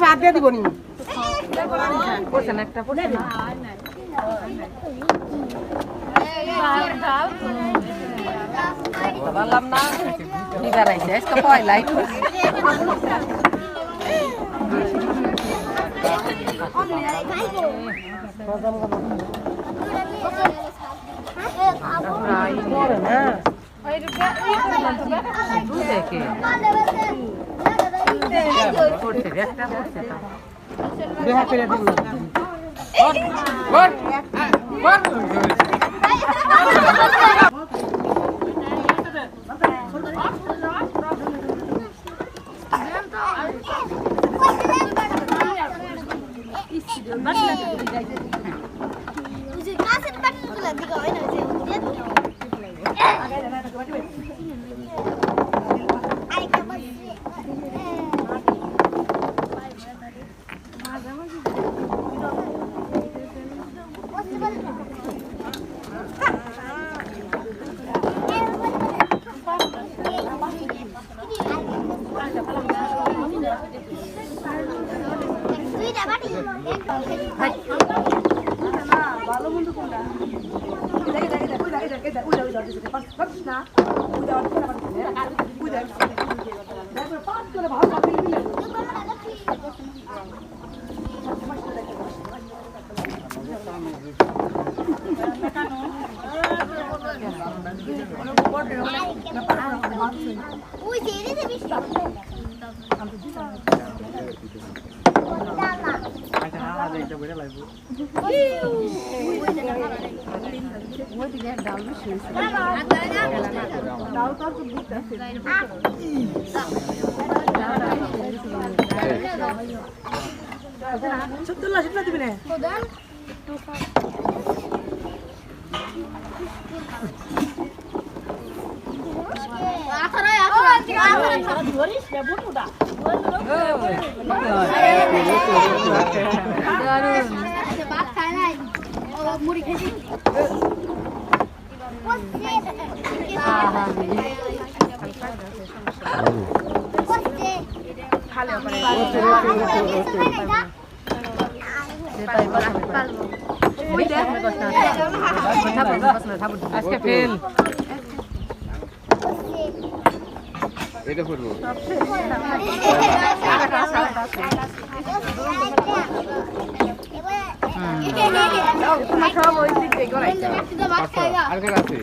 বাদ দিয়ে দিব নি একটা বললাম না বিবার আইছে আজকে পয়লাই আজকে ফেল এটা করব তোমার সব ওই দিক থেকে গড়াইছে আর কে আছে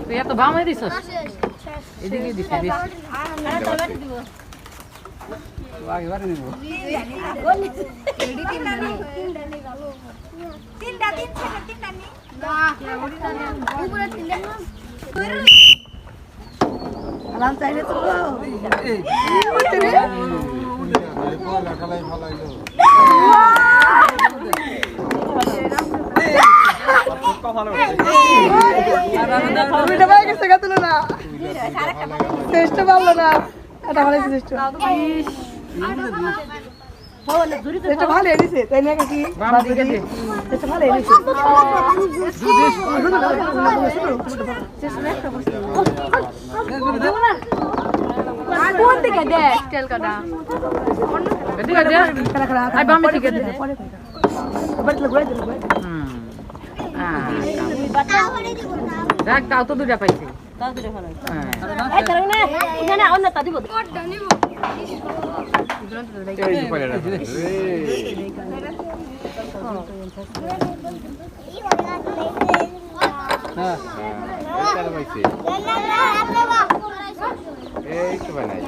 তুই এত বামে দিছস এদিকে দিছিস আগে বারে নিব তিনটা নি না উপরে তিনটা আরাম চাইলে তো এই খালাই ফলাইলো এটা ভাই গেছে গা তুলো না চেষ্টা ভালো না এটা ভালো চেষ্টা এটা ভালো এনেছে তাই না কি এটা ভালো এনেছে কোন দিকে দে স্টাইল কাটা এদিকে দে আই বামে দিকে দে পরে বড় ঘুরে দে দেখ তাও তো দুটা পাইছে তাও দুটা ভালো এই ধর না এখানে অন্য তা দিব কোডটা নিব এই পরে রাখ হ্যাঁ এটা পাইছে এই তো বানাই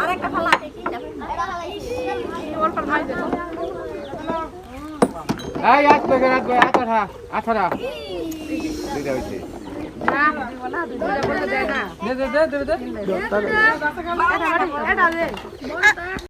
আরেকটা ফালা ওর পর ভাই দেখো এই আজ বেগে রাত ভাই আঠারা দিদা হইছে না বলা দুইটা বলতে দেয় না দে এটা দে